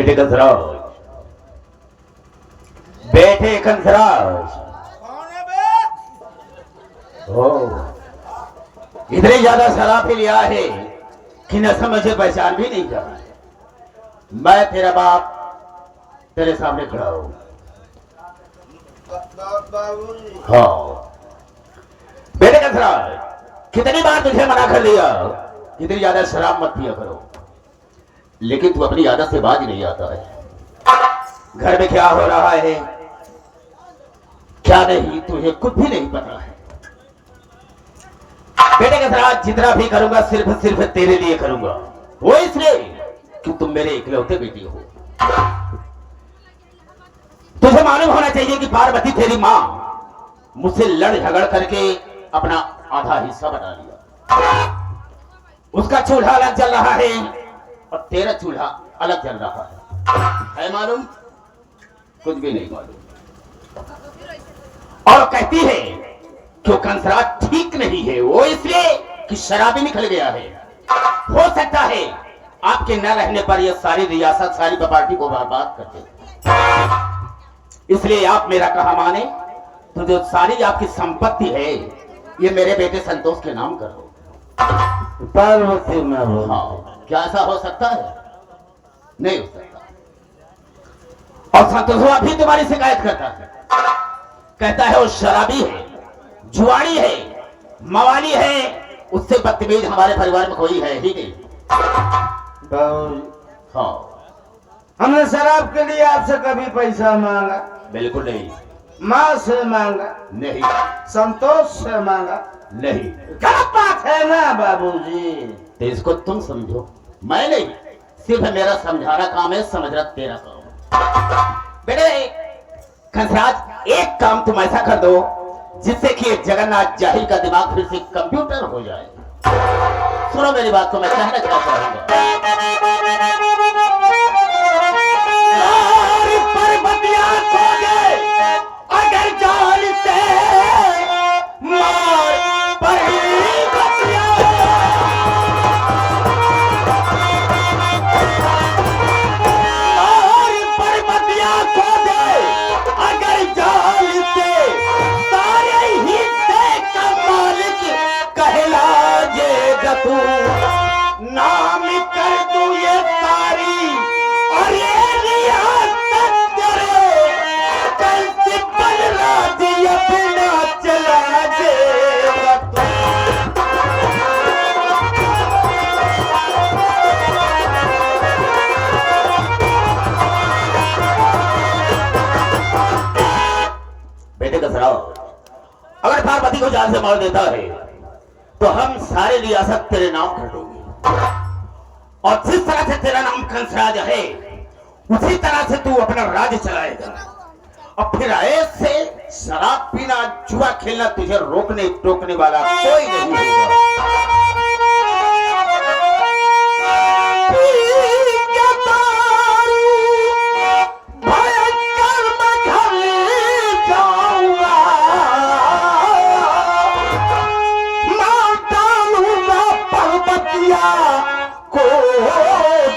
बेटे कंसराज, बेटे कंसराज। कौन है बे? ओ, इतनी ज्यादा शराब पी लिया है कि न समझे पहचान भी नहीं कर। मैं तेरा बाप तेरे सामने खड़ा हूं। बाबूजी। हाँ बेटे कंसराज, कितनी बार तुझे मना कर दिया, इतनी ज्यादा शराब मत पिया करो, लेकिन तू अपनी आदत से बाज नहीं आता है। घर में क्या हो रहा है क्या नहीं तुझे कुछ भी नहीं पता है। बेटे कंसराज, जितना भी करूंगा सिर्फ तेरे लिए करूंगा, वो इसलिए कि तुम मेरे इकलौते बेटी हो। तुझे मालूम होना चाहिए कि पार्वती तेरी मां मुझसे लड़ झगड़ करके अपना आधा हिस्सा बना लिया। उसका चूल्हा अलग जल रहा है और तेरा चूल्हा अलग जल रहा है मालूम? कुछ भी नहीं मालूम। और कहती है कि वो कंसराज ठीक नहीं है, वो इसलिए कि शराबी निकल गया है। हो सकता है आपके न रहने पर यह सारी रियासत सारी प्रॉपर्टी को बर्बाद कर दे, इसलिए आप मेरा कहा माने तो जो सारी आपकी संपत्ति है ये मेरे बेटे संतोष के नाम करो। पार्वती में हो। हाँ, क्या ऐसा हो सकता है? नहीं हो सकता। और संतोष अभी तुम्हारी शिकायत करता है, कहता है वो शराबी है, जुआड़ी है, मवाली है, उससे बदतमीज हमारे परिवार में कोई है ही नहीं। बाबूजी, हाँ हमने शराब के लिए आपसे कभी पैसा मांगा? बिल्कुल नहीं। माँ से मांगा? नहीं संतोष से मांगा? नहीं। गलत बात है ना बाबूजी? तो इसको तुम समझो, मैं नहीं। सिर्फ मेरा समझाना काम है, समझना तेरा काम। बेटे कंसराज, एक काम तुम ऐसा कर दो जिससे कि जगन्नाथ जाहिल का दिमाग फिर से कंप्यूटर हो जाए। सुनो मेरी बात को, मैं कहना क्या चाहूंगा। पर्वतिया खोजे अगर जान से मार पर्वतिया, और पर्वतिया खोजे अगर जान से सारे हिस्से का मालिक कहलाजेगा तू। नाम कर तू ये सारी और ये रियासत तेरे कैसे बलराज अपना चला देगा तू। बेटे कंसराज, अगर पार्वती को जान से मार देता है तो हम सारे रियासत तेरे नाम कर देंगे, और जिस तरह से तेरा नाम कंसराज है उसी तरह से तू अपना राज्य चलाएगा। और फिर ऐसे शराब पीना जुआ खेलना तुझे रोकने टोकने वाला कोई नहीं होगा।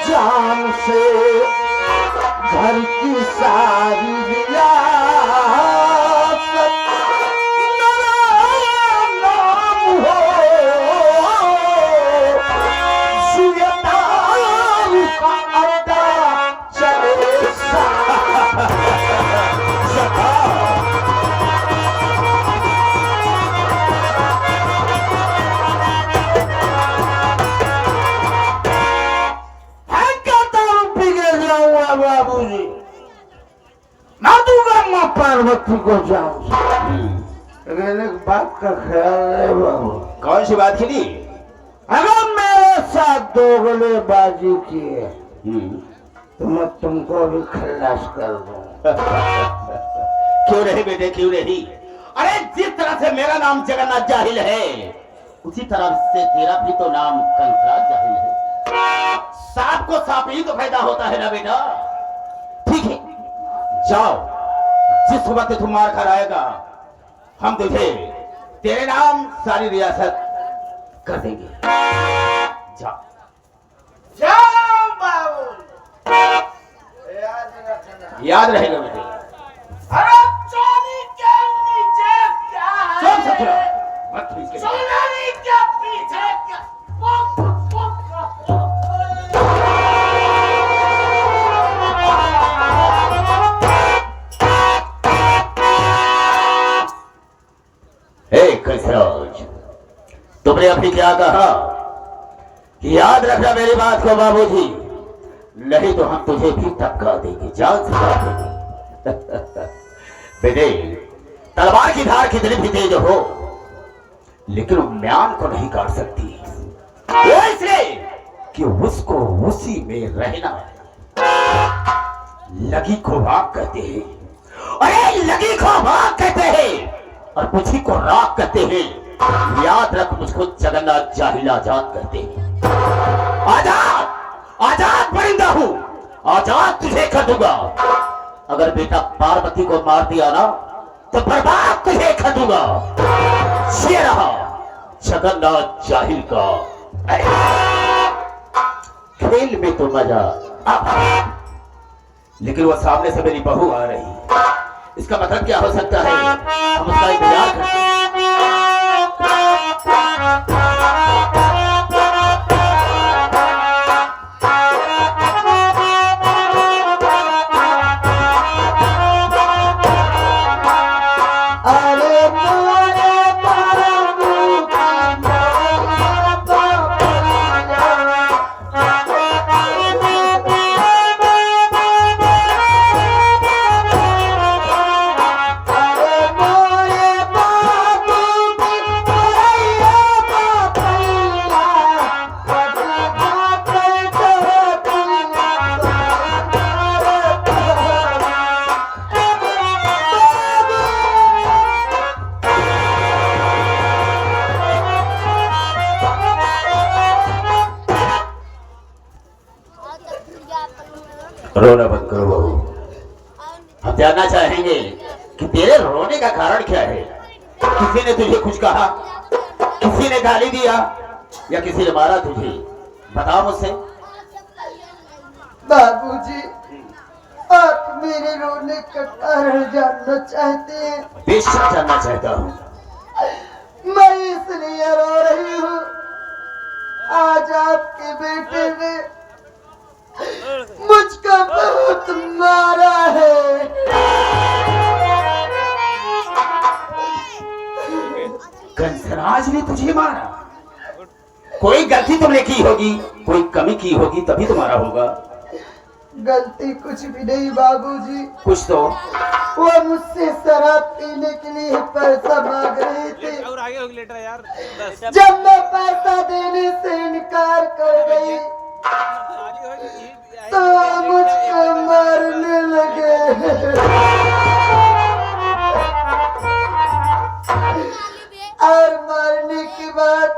जान से घर की सारी रियासत मेरा नाम हो, सुयतान का अड्डा चले बाबूजी। ना दूंगा माँ पार्वती को जाऊं, लेकिन एक बात का ख्याल है बाबू। कौन सी बात की? अगर मेरे साथ दोगलेबाजी की है तो मैं तुमको भी खल्लास कर दूं। क्यों नहीं बेटे, क्यों नहीं? अरे जिस तरह से मेरा नाम जगन्नाथ जाहिल है उसी तरह से तेरा भी तो नाम कंसराज जाहिल है। सांप को सांप ही तो फायदा होता है ना बेटा। ठीक है, जाओ, जिस वक्त तुम मार कर आएगा हम तुझे तेरे नाम सारी रियासत कर देंगे। जाओ जाओ बाबू। याद रहेगा बेटे। अरे चांदी के नीचे क्या चुप है? ससुरा, मत खींच के। सोनाली के पीछे क्या? हे कंसराज, तुमने अभी क्या कहा कि याद रखना मेरी बात को बाबूजी, नहीं तो हम तुझे भी टपका देंगे, जान से काट देंगे। बेटे, तलवार की धार कितनी भी तेज हो लेकिन वो म्यान को नहीं काट सकती, वो इसलिए कि उसको उसी में रहना है। लगी को राख कहते हैं, अरे लगी को राख कहते हैं और मुझी को राख कहते हैं। याद रख, मुझको जगन्नाथ जाहिल आजाद कहते हैं। आजाद आजाद परिंदा हूं, आजाद तुझे कर दूंगा। अगर बेटा पार्वती को मार दिया ना तो बर्बाद तुझे कर दूंगा। ये रहा जगन्नाथ जाहिल का खेल में तो मजा आ, लेकिन वो सामने से मेरी बहू आ रही, इसका मतलब क्या हो सकता है? हम उसका इंतजार करते हैं। रोना बंद करो बहू, हम जानना चाहेंगे कि तेरे रोने का कारण क्या है। किसी ने तुझे कुछ कहा, किसी ने गाली दिया या किसी ने मारा तुझे? बताओ मुझसे। बाबूजी, आप मेरे रोने का कारण जानना चाहते हैं? बेशक जानना चाहता हूँ। मैं इसलिए रो रही हूँ, आज आपके बेटे ने मुझको बहुत मारा है। कंसराज ने तुझे मारा? कोई गलती तुमने की होगी, कोई कमी की होगी तभी तुम्हारा होगा। गलती कुछ भी नहीं बाबूजी, कुछ तो। वो मुझसे शराब पीने के लिए पैसा मांग रहे थे। और आगे होगी लेटर यार। जब मैं पैसा देने से इनकार कर गई तो मुझको मारने लगे। और मारने के बाद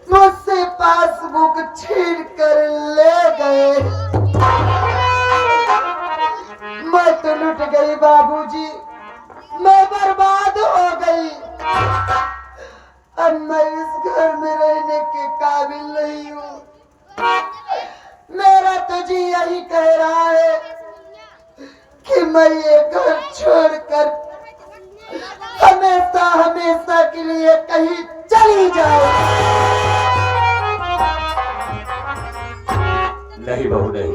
मुझसे पासबुक छीन कर ले गए। मैं तो लुट गई बाबूजी, मैं बर्बाद हो गई। अब मैं इस घर में रहने के काबिल नहीं हूँ। मेरा तो जी यही कह रहा है कि मैं ये घर छोड़कर हमेशा हमेशा के लिए कहीं चली जाऊं। नहीं बहू नहीं,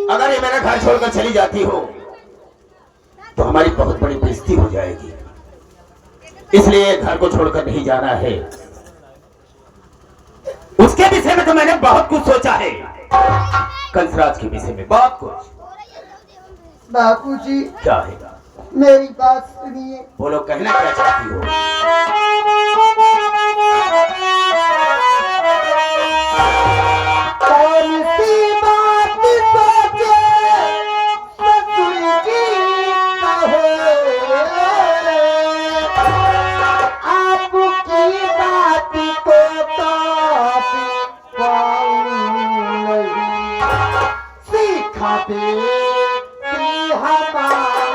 अगर ये मेरा घर छोड़कर चली जाती हो तो हमारी बहुत बड़ी बेइज्जती हो जाएगी, इसलिए घर को छोड़कर नहीं जाना है। उसके विषय में तो मैंने बहुत कुछ सोचा है, कंसराज के विषय में बहुत कुछ। बाबूजी, क्या है? मेरी बात सुनिए। बोलो, कहना क्या चाहती हो? कौन सी बात सोचे ससुर की कहो, आपकी बात को तो सिखाते कि हमारी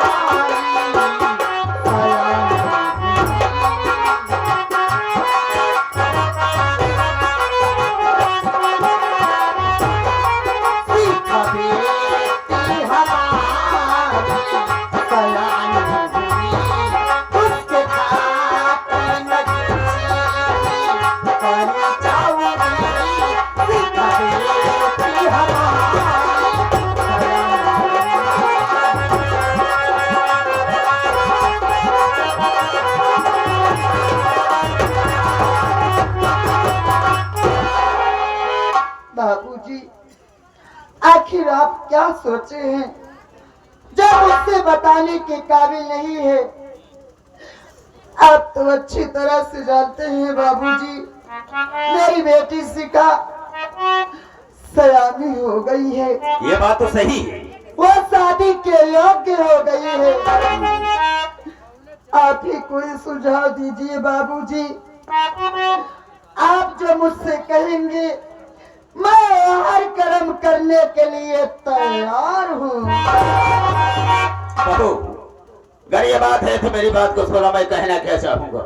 क्या सोचे हैं जो मुझसे बताने के काबिल नहीं है। आप तो अच्छी तरह से जानते हैं बाबूजी, मेरी बेटी शिखा सयानी हो गई है, ये बात तो सही है। वो शादी के योग्य हो गई है। आप ही कोई सुझाव दीजिए बाबूजी। आप जो मुझसे कहेंगे मैं हर कर्म करने के लिए तैयार हूँ। बहू, अगर ये बात है तो मेरी बात को सुनो, मैं कहना क्या चाहूंगा।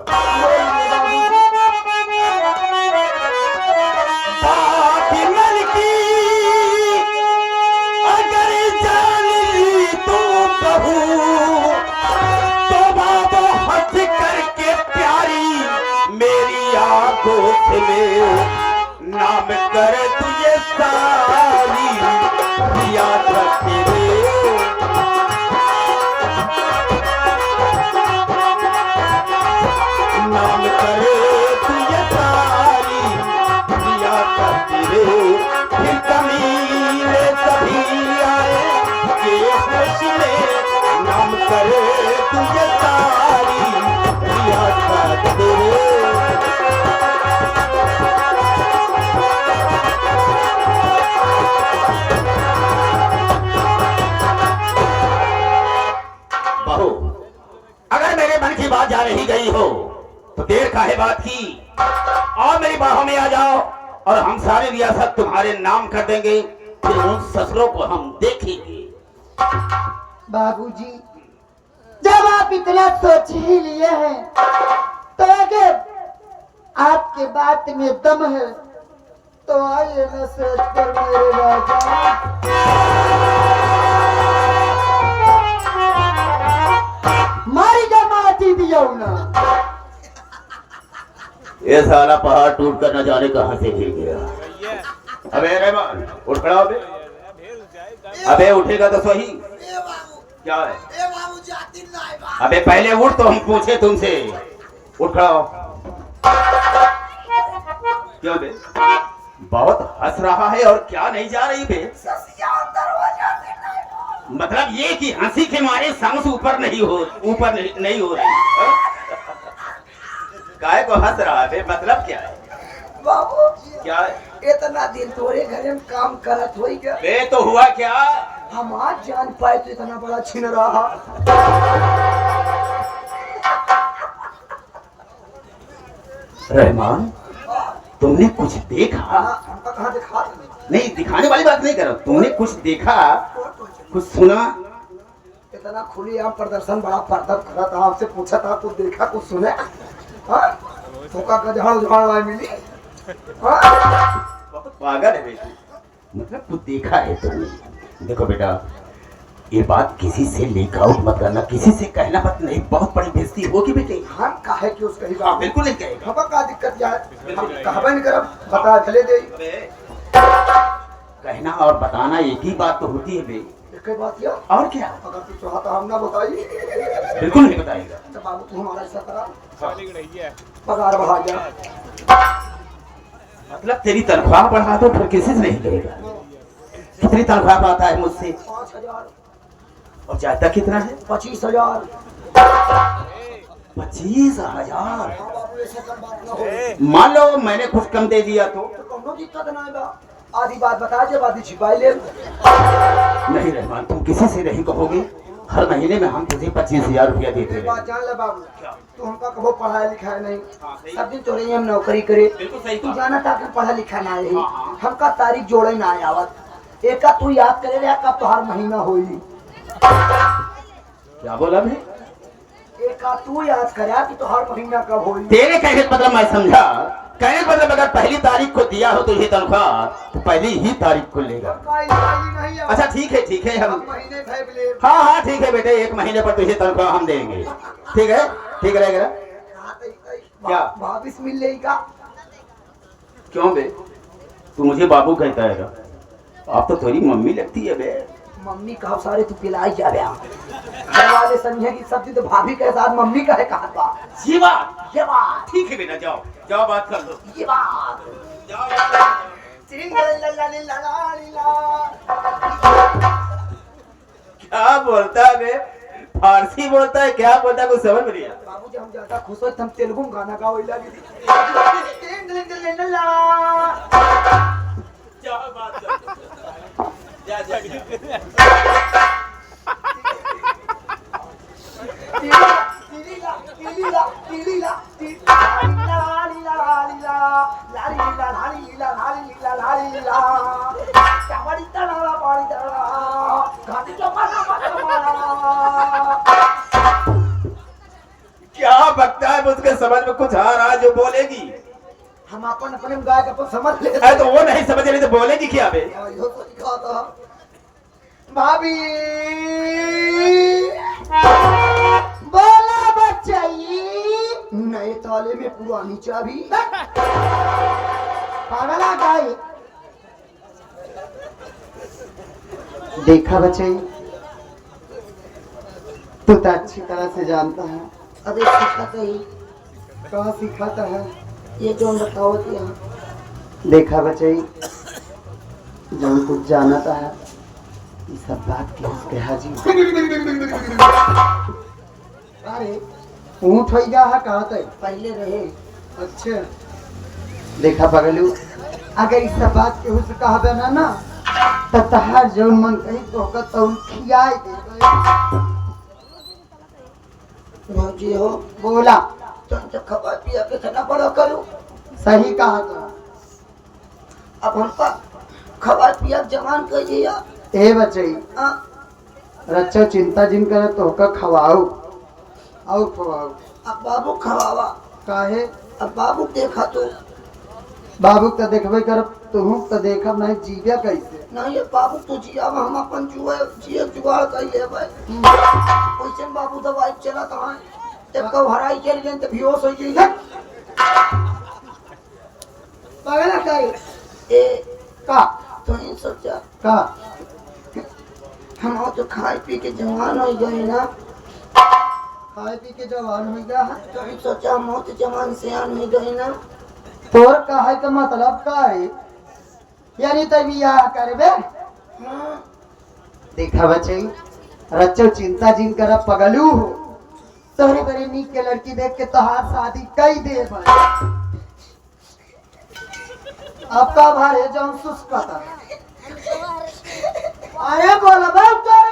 बात मन की अगर जान ली तो बहू, तो बाबा हंस करके प्यारी मेरी आंखों से नाम कर तुझे सारी याद रखे नाम करे तुझे सारी याद रखे फिर कमीने सभी आए ये होश में नाम करे तुझे सारी याद रखे। अगर मेरे मन की बात जा रही गई हो तो देर काहे बात की, और मेरी बाहों में आ जाओ और हम सारी रियासत तुम्हारे नाम कर देंगे। फिर उन ससुरों को हम देखेंगे। बाबूजी, जब आप इतना सोच ही लिए हैं तो अगर आपके बात में दम है तो आइए न सोच कर मेरे राजा। मारी जमाती दिया ना, ये साला पहाड़ टूट कर न जाने कहां से गिर गया। अबे रहमान उठ खड़ा हो बे। अबे उठेगा तो सही। क्या है? अबे पहले उठ तो हम पूछे तुमसे। उठ खड़ा हो। क्यों बे? बहुत हंस रहा है और क्या नहीं जा रही बे? मतलब ये कि हंसी के मारे सांस ऊपर नहीं हो रही। काहे को हंस रहा है? मतलब क्या है? बाबू क्या है? इतना दिन तोरे घर में काम करत हो गया, बे तो हुआ क्या? हम आज जान पाए तो इतना बड़ा छीन रहा। रहमान, तुमने कुछ देखा? हमका कहाँ दिखा? नहीं, दिखाने वाली बात नहीं करो। तुमने कुछ देखा, कुछ सुना? इतना खुली आम प्रदर्शन बड़ा पर्दा करा था, आपसे पूछा था कुछ देखा कुछ सुने? हाँ? धोखा का झाड़ मिली। हाँ? बहुत पागल है बेटी। मतलब कुछ देखा है तुमने? देखो बेटा, ये बात किसी से लीक आउट मत करना, किसी से कहना मत। नहीं, बहुत बड़ी बेइज्जती होगी बेटी। हम काहे कि उसका ही हाँ, बिल्कुल नहीं कहेगा। हमका का दिक्कत क्या है? हम कहबे नहीं करब, बता चले दे। कहना और बताना एक ही बात तो होती है बे। एक ही बात क्या? और क्या? अगर तू चाहता हम ना बताइए। बिल्कुल नहीं बताएगा। तो बाबू तू हमारा ऐसा करा, पगार बढ़ा जा। मतलब तेरी तनख्वाह बढ़ा दो, फिर किसी से नहीं कहेगा। कितनी तनख्वाह पाता है मुझसे? 5,000। और चाहता कितना है? 25,000। 25,000? हाँ बाबू, ऐसा कर बात ना हो। मान लो मैंने कुछ कम दे दिया तो? कोनो दिक्कत नहीं बा। आधी बात बता जे, आधी छिपाई ले। नहीं रहमान, तुम किसी से नहीं कहोगे। हर महीने में हम तुझे 25,000 रुपया देते एक बात हैं। जान ले बाबू, तू हमका कबो पढ़ाया लिखाया नहीं। सही। सब दिन तोरे हम नौकरी करे। बिल्कुल सही तू बात। जाना था कि पढ़ा लिखा ना है। हाँ। हमका तारीख जोड़े ना आवत। एक तू याद करे रहा कब तोहार महीना होई। क्या बोला मैं? एक तू याद करा कि तोहार महीना कब होई। तेरे कहने का मतलब मैं समझा। कहने का मतलब अगर पहली तारीख को दिया हो तुझे तनख्वाह, तो पहली ही तारीख को लेगा। नहीं है। अच्छा ठीक है हम। महीने थे बिले। हाँ ठीक है बेटे, 1 महीने पर तुझे तनख्वाह हम देंगे। ठीक है, ठीक रहेगा। क्या? वापिस मिल लेगा। क्यों बे? तू मुझे बाबू कहता है? आप तो थोड़ी मम्मी लगती है बे। मम्मी कहा सारे तू पिलाई जा रहा। घर वाले समझे कि सब्जी तो भाभी के साथ मम्मी का है कहा था। ये बात ये बात ठीक है बेटा, जाओ जाओ बात कर लो। ये बात जाओ। चिंग ला ला ला ला ला ला। क्या बोलता है बे? फारसी बोलता है, क्या बोलता है, कुछ समझ में नहीं आता। बाबूजी हम ज्यादा खुश हो हम तेलुगु में गाना गाओ लगी क्या बात कर? जा जा क्या बकता है? मुझके समझ में कुछ आ रहा है जो बोलेगी। हम अपन अपने में गाय अपन समझ ले अरे तो वो नहीं समझ रही तो बोलेगी क्या बे? यो तो लिखा था भाभी बोला बच्चाई। नए ताले में पुरानी चाबी। पागला गाय। देखा बच्चाई, तू तो अच्छी तरह से जानता है। अरे सिखाता ही कहाँ सिखाता है? ये जो बताओ दिया। देखा बच्चाई, जब कुछ जानता है ये सब बात के उसके हाजी। अरे ऊँट हो गया है कहा तक पहले रहे। अच्छा देखा पगलू, अगर इस सब बात के हुस कहबे ना तो तहार जौन मन कही तो तौन खियाई दे। जी हो बोला तो खबर पिया के ना बड़ा करो। सही कहा था। अब हमका खबर पिया जवान कहिए या ए बचई रच्चा चिंता जिन करे तो का खवाओ और खवाओ। अब बाबू खवावा। काहे? अब बाबू देखा तो बाबू का देखबे कर तुहू तो देखब नहीं जीवे कैसे। नहीं ये बाबू तो जिया हम अपन जिए जुगाड़ कर लेबै। वैसे बाबू दवाई चला था जब कब हराई चल गए तो बेहोश हो गई। पगला काई ए का तो ही सोचा का हम तो खाए पी के जवान हो गए ना। खाए पी के जवान हो गया है। तो ही सोचा हम तो जवान सियान हो गए ना। तोर कहे का मतलब का है? यानी तब बियाह करबे। हाँ। देखा बचई, रच्चो चिंता जिन कर पगलू हो तोहरे बड़े नीक के लड़की देख के तोहार शादी कई दे भाई। अब का भारे जौन सुस्कता। अरे बोला बाप कर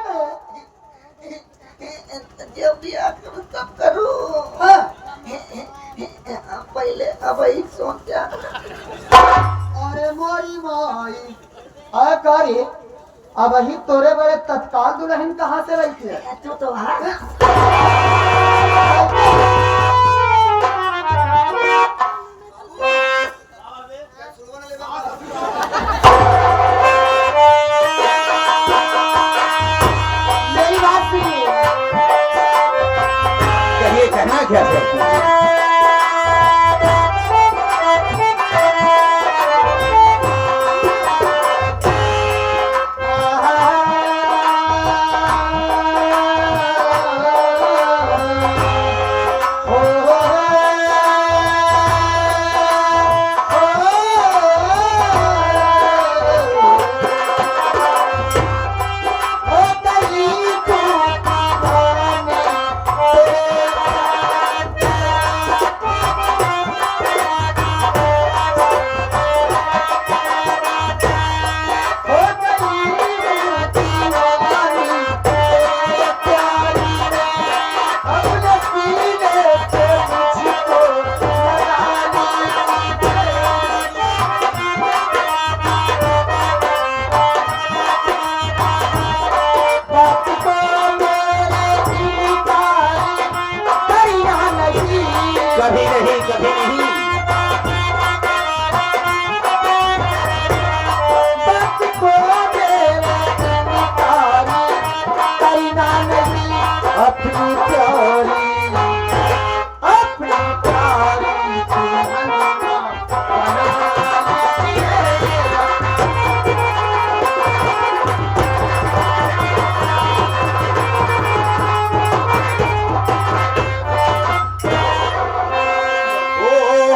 जब बियाह करो तब करो। पहले अब ही सोचा। अरे मोरी माई अरे करे अब ही तोरे बड़े तत्काल दुल्हन कहाँ से रही थी? तू तो हाँ। मेरी बात सुनिए। कहिए कहना क्या चाहती है? कभी नहीं, कभी नहीं। अपनी प्यारी अपनी प्यारी ओ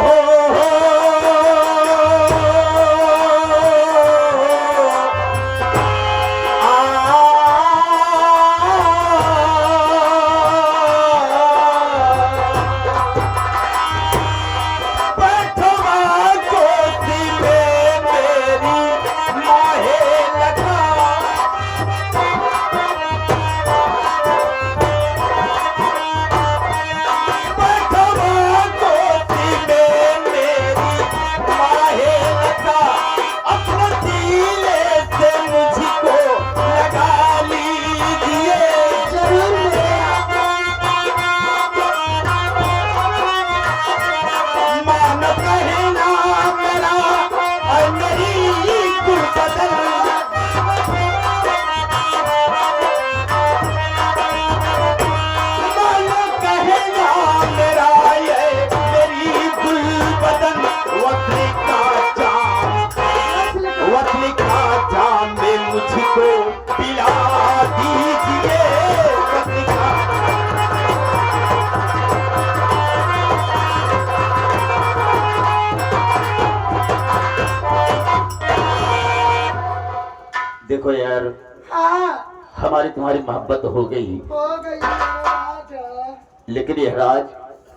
देखो यार, हाँ हमारी तुम्हारी मोहब्बत हो गई, हो गई राजा। लेकिन यह राज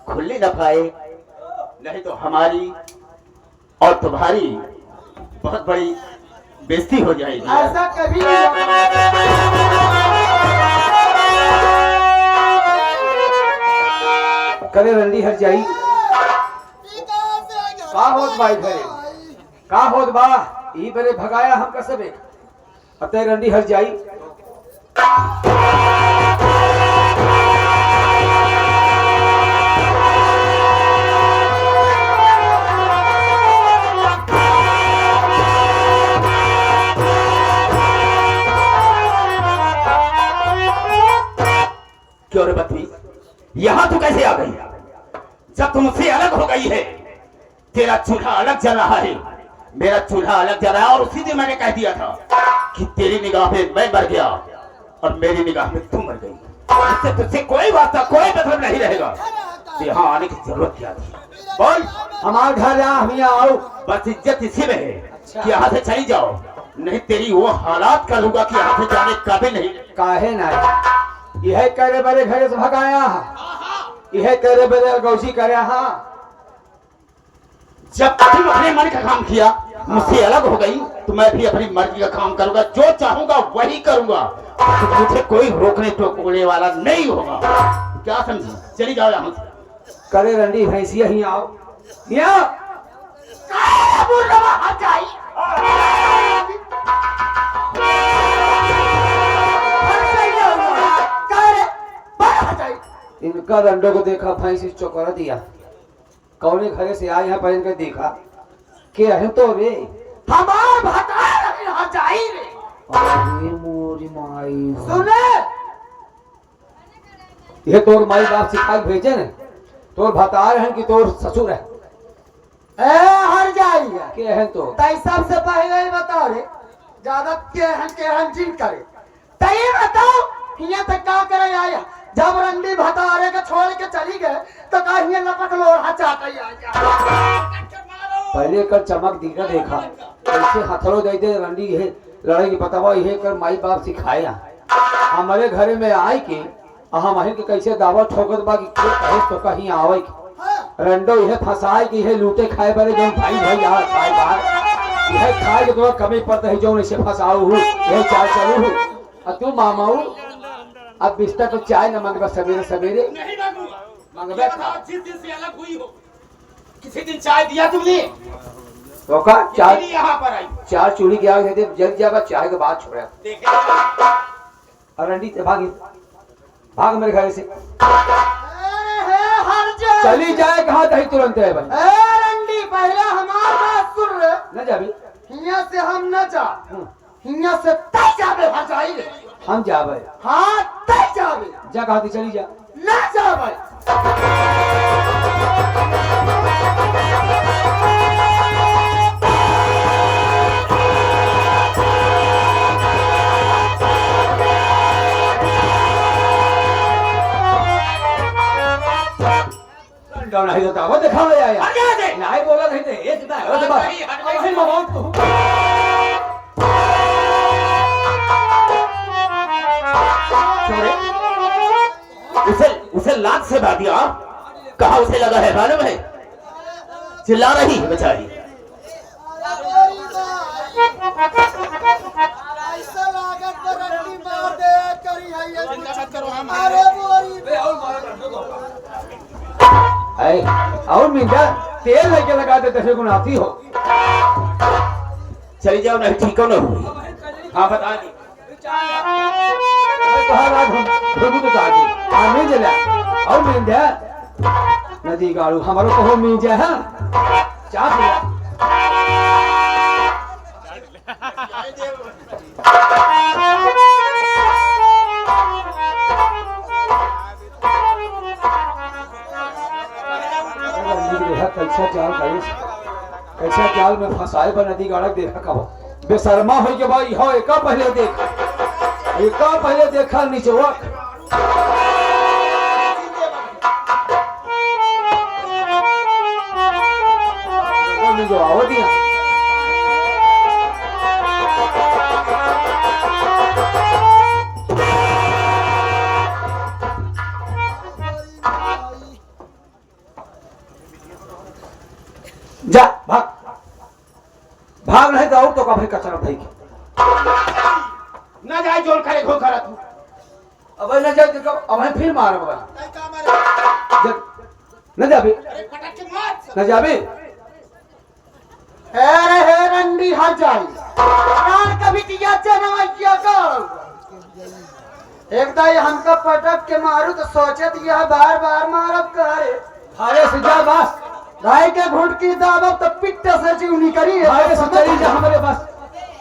खुल न पाए, नहीं तो हमारी और तुम्हारी बहुत बड़ी बेइज्जती हो जाएगी। ऐसा कभी नहीं करे रंडी हर जाई का होत भाई भरे का होत बा ई बरे भगाया हम कसबे अतः रंडी हर जाई क्यों रे बदतमीज, यहाँ तू कैसे आ गई? जब तुम मुझसे अलग हो गई है, तेरा चूल्हा अलग जल रहा है, मेरा चूल्हा अलग जल रहा है, और उसी दिन मैंने कह दिया था कि तेरी निगाह में मैं मर गया और मेरी निगाह में तू मर गई। इससे तुझसे कोई वास्ता, कोई मतलब नहीं रहेगा। तो यहाँ आने की जरूरत क्या थी? बोल। हमार घर यहाँ हम यहाँ आओ बस इज्जत इसी में है कि यहाँ से चली जाओ, नहीं तेरी वो हालात करूंगा कि यहाँ से जाने काबिल नहीं। काहे ना यह करे बरे घरे से भगाया यह करे बरे गौसी करे हाँ जब तुम अपने मन का काम किया, मुझसे अलग हो गई, तो मैं भी अपनी मर्जी का काम करूंगा, जो चाहूंगा वही करूंगा, तो मुझे कोई रोकने टोकने वाला नहीं होगा। क्या समझी? चली जाओ यहाँ से। करे रंडी भैंसिया ही आओ यहाँ इनका रंडो को देखा भैंसी चौकरा दिया कौने घरे से आए यहाँ पर इनका देखा के है तो रे हमार भतार यहाँ जाई रे। अरे मोरी माई सुने ये तोर माई बाप सिखा के भेजे ने तोर भतार है कि तोर ससुर है ए हर जाइए के है तो तई सबसे पहले ही बताओ रे, ज्यादा केहन जिन करे तई बताओ हिया तक का करे आया। जब रंडी भतारे के छोड़ के चली गए तो का हिया लपक लोढ़ा चाटा ही आ गया। पहले कर चमक दीगा देखा ऐसे हथड़ो दे दे रंडी है लड़ाई की बतावा ये कर माई बाप सिखाया हमारे घरे में आए के हम के कैसे दावा ठोकत बा कि कहे तो कहीं आवे रंडो यह फंसाए कि यह लूटे खाए बारे जो भाई भाई यार खाए बाहर यह खाए के तो कमी पड़ता है जो इसे फंसाऊ हूँ यह चाल चलू हूँ और तू मामाऊ अब बिस्तर पर चाय न मंगवा सवेरे सवेरे नहीं मांगूंगा। मंगवा ये बताओ, जिस दिन से अलग हुई हो किसी दिन चाय दिया तुमने? तो का चार मेरी यहाँ पर आई चार चूड़ी के आगे जल जाएगा चाय के बाद छोड़ा देखे और रंडी से भागी भाग मेरे घर से हर जा चली जाए कहाँ दही तुरंत है भाई ए रंडी पहले हमार बात सुन रे, न जाबी हिया से हम न जा, हिया से तय जाबे भजाई रे। हम जाबे हाँ तय जाबे, जा कहाँ थी चली जा न जाबे। नहीं होता वो देखा हुआ आया आगे दे। नहीं बोला नहीं थे एक ना वो देखा नहीं, हट गई। वही मामा को छोड़े। उसे उसे लात से बात दिया, कहा उसे लगा है मालूम है? चिल्ला रही है बेचारी। ऐसा लागत पर रंडी मार दे करी है ये। चिंता मत करो, हम अरे बोरी और मिंजा तेल लेके लगा दे दस गुना आती हो चली जाओ, नहीं ठीक हो न हुई। हाँ बता दी। कहा रात हम प्रभु तो आगे आने जला और मिंजा नदी गाड़ू हमारो कहो मिंजा है चाह पिया कैसा जाल में फंसाए बा नदी गाड़क देखा कहो बेशर्मा हो के भाई हो एक पहले देखा नीचवा जो आओ दिया जा भाग भाग नहीं तो और तो कभी कचरा भाई की ना जाए जोर करे खो करा तू अब न जा देखो अब हम फिर मारो बाबा नहीं का मारे न जा भी अरे पटक के मार न जा भी हे रंडी हर जाई प्राण कभी दिया जनवैया का एक दाई हमका पटक के मारू तो सोचे दिया बार बार मारब करे हारे से जा बस गाय के घुट की दावत तो पिट्ट से जीवनी करी है हारे से चली जा हमारे पास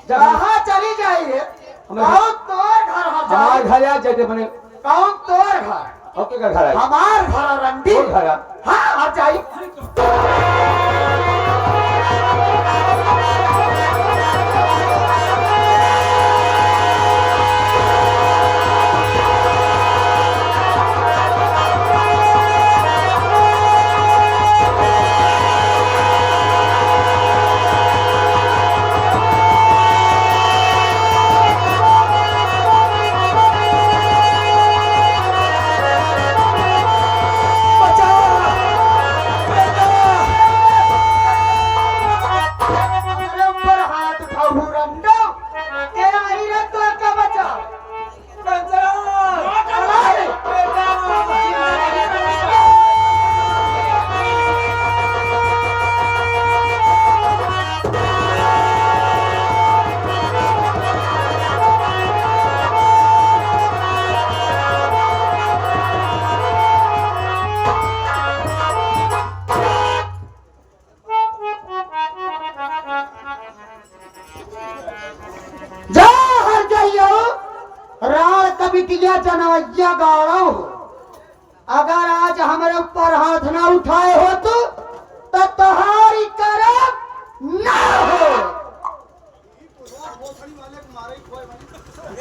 जा कहाँ चली जाइए कौन तोर घर हर हमारे जाई घर आ जाते बने कौन तोर घर ओके का घर है हमार घर रंडी कौन घर है हाँ हर जाई हमारे ऊपर हाथ उठाओ रंडो तेरा हीरा तो का बचा जा हर जाइयो राण कभी किया जनवैया गाड़ो अगर आज हमारे ऊपर हाथ ना उठाए हो तो तुम्हारी करम ना हो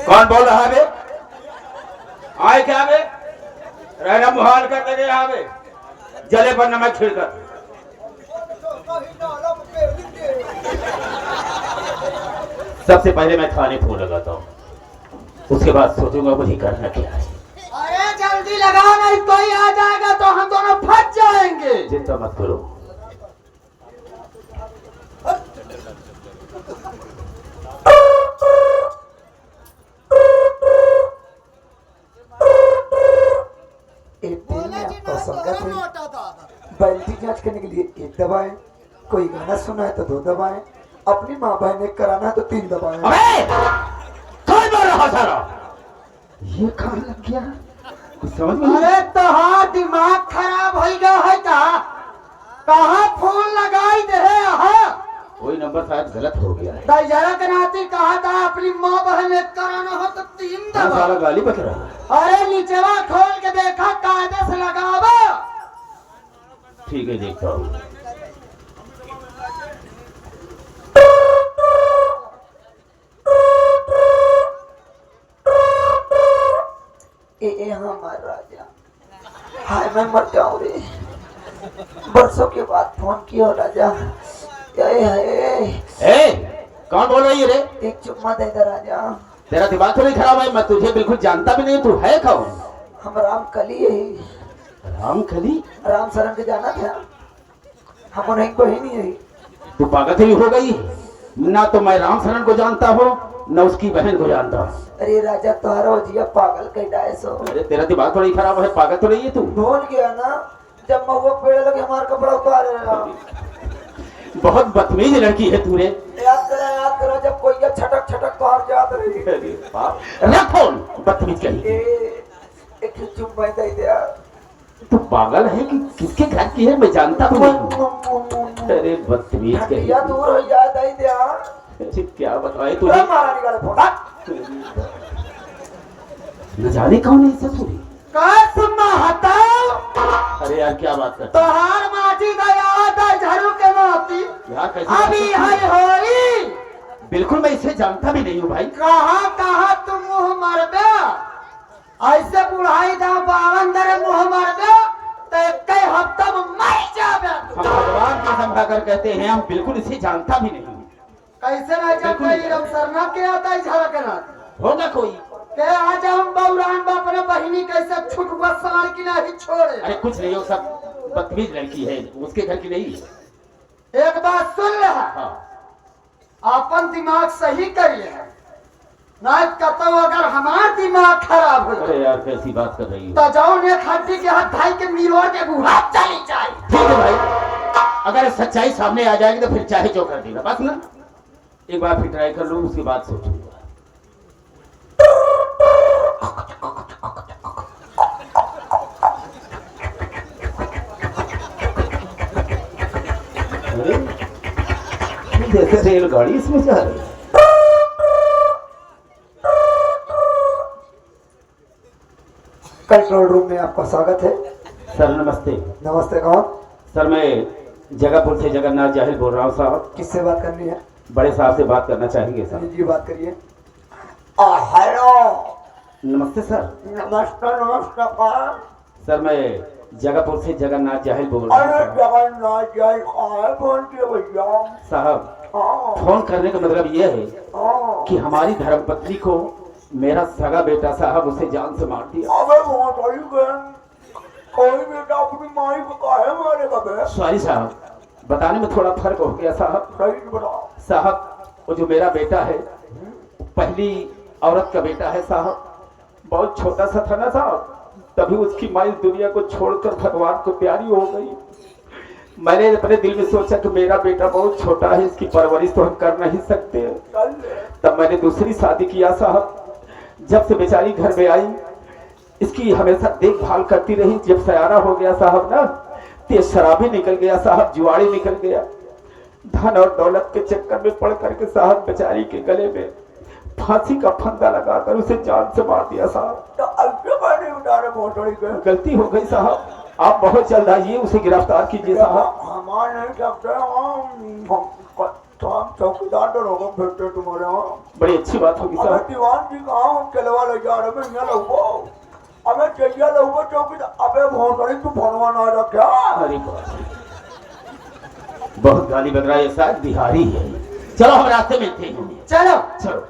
कौन बोल रहा है बे आए क्या बे रहना मुहाल कर लगे यहाँ बे जले पर नमक छिड़कर सबसे पहले मैं थाने फोन लगाता हूँ उसके बाद सोचूंगा मुझे करना क्या है अरे जल्दी लगाओ नहीं कोई आ जाएगा तो हम दोनों फंस जाएंगे चिंता मत करो बैल्टी जांच करने के लिए एक दबाएं, कोई गाना सुना है तो 2 दबाएं, अपनी माँ बहन ने कराना है तो 3 दबाएं। अबे कौन बोल रहा सारा ये कहाँ लग गया कुछ समझ में नहीं अरे तोहार दिमाग खराब हो गया है का कहाँ फोन लगाई दे कोई नंबर शायद गलत हो गया है दशहरा के नाते कहा था अपनी माँ बहन ने कराना हो तो 3 कौन दबा साला गाली बक रहा है अरे नीचवा खोल के देखा कायदे से लगावा ठीक है देखता हूँ ए हमार राजा, हाय मैं मर जाऊं रे। बरसों के बाद फोन किया राजा। ए कौन बोल रही है रे एक चुम्मा दे दे राजा। तेरा दिमाग तो नहीं खराब है मैं तुझे बिल्कुल जानता भी नहीं तू है कौन हम राम कली है, रामकली राम शरण के जाना था, हम उन्हें बहनी है। तू पागल ही हो गई ना तो मैं राम शरण को जानता हूँ न उसकी बहन को जानता हूँ अरे राजा तुम्हारा जिया पागल कह डाय सो। अरे तेरा दिमाग थोड़ी खराब है पागल तो नहीं है तू भूल गया ना जब महुआ पेड़ लगे हमारा कपड़ा उतार रहा। बहुत बदतमीज लड़की है तूने याद करो जब कोई ये छटक छटक बाहर जात रही। अरे बाप रख फोन बदतमीज कहीं एक चुम्मा दे दिया। तू पागल है कि किसके घर की है मैं जानता भी नहीं अरे बदतमीज कहीं या दूर हो जाए दे दिया। अरे क्या बताए तुझे तुझे मारा निकाले फोन। न जाने कौन है इसे तू कसम हटाओ अरे यार क्या बात कर तोहार माटी दया दा झरू के माटी यार कैसे अभी है होई बिल्कुल मैं इसे जानता भी नहीं हूँ भाई कहाँ तुम मुंह मरबे ऐसे बुढ़ाई दा 52 दरे मुंह मरबे तो एक हफ्ता में मर जाबे हम भगवान की कसम खाकर कहते हैं हम बिल्कुल इसे जानता भी नहीं कैसे ना जब बिल्कुल कोई रम सरना के आता है झरा के नाते होगा कोई के आज हम बौरान बाप ने बहिनी कैसे छुटवा सार की नहीं छोड़े अरे कुछ नहीं वो सब बदतमीज लड़की है उसके घर की नहीं है एक बात सुन ले, हाँ अपन दिमाग सही करिए है, नहीं कतो अगर हमार दिमाग खराब हो अरे यार कैसी बात कर रही हो। तो जाओ ने खड्डी के हाथ भाई के मिलोर के बुहा चली जाए। ठीक है भाई, अगर सच्चाई सामने आ जाएगी तो फिर चाहे जो कर देगा, बस ना एक बार फिर ट्राई कर लूँ, उसके बाद सोचूंगा। अरे जैसे रेलगाड़ी इसमें जा रही है। कंट्रोल रूम में आपका स्वागत है। सर नमस्ते। नमस्ते, कौन? सर मैं जगहपुर से जगन्नाथ जाहिल बोल रहा हूँ साहब। किससे बात करनी है? बड़े साहब से बात करना चाहेंगे सर। जी बात करिए। हेलो, नमस्ते सर। नमस्कार नमस्कार, कौन? सर मैं जगहपुर से जगन्नाथ जाहिल बोल रहा अरे हूँ जगन्नाथ जाहिल कहाँ फोन किया भैया? साहब। हाँ फोन करने का मतलब ये है हाँ। कि हमारी धर्मपत्नी को मेरा सगा बेटा साहब उसे जान से मार दिया। अबे बहुत बड़ी बहन, कोई बेटा अपनी माई को काहे मारेगा बे? सॉरी साहब, बताने में थोड़ा फर्क हो गया साहब। सही बताओ साहब वो जो मेरा बेटा है पहली औरत का बेटा है साहब, बहुत छोटा सा था ना साहब, तभी उसकी माँ इस दुनिया को छोड़कर भगवान को प्यारी हो गई। मैंने अपने दिल में सोचा कि मेरा बेटा बहुत छोटा है, इसकी परवरिश तो हम कर नहीं सकते। तब मैंने दूसरी शादी किया साहब। जब से बेचारी घर में आई इसकी हमेशा देखभाल करती रही। जब सयारा हो गया साहब ना, तेज शराबी निकल गया साहब, जुआड़ी निकल गया। धन और दौलत के चक्कर में पड़ करके साहब बेचारी के गले में फांसी का फंदा लगाकर उसे जान से मार दिया साहब। तो ऐसे मैंने उतारे बहुत बड़ी बहन। गलती हो गई साहब, आप बहुत जल्द आइए, उसे गिरफ्तार कीजिए साहब। हमारे नहीं सकते हम चौकीदार तो रोक फिरते तुम्हारे वहाँ। बड़ी अच्छी बात होगी अबे साहब। दीवान जी कहाँ हम चलवा ले जा रहे हैं? यहाँ लगो, अबे चाहिए लगो चौकीदार। अबे बहुत बड़ी तू फोनवा ना रखा। अरे बाप रे, बहुत गाली बज रहा है, शायद बिहारी है। चलो हम रास्ते में थे। चलो चलो।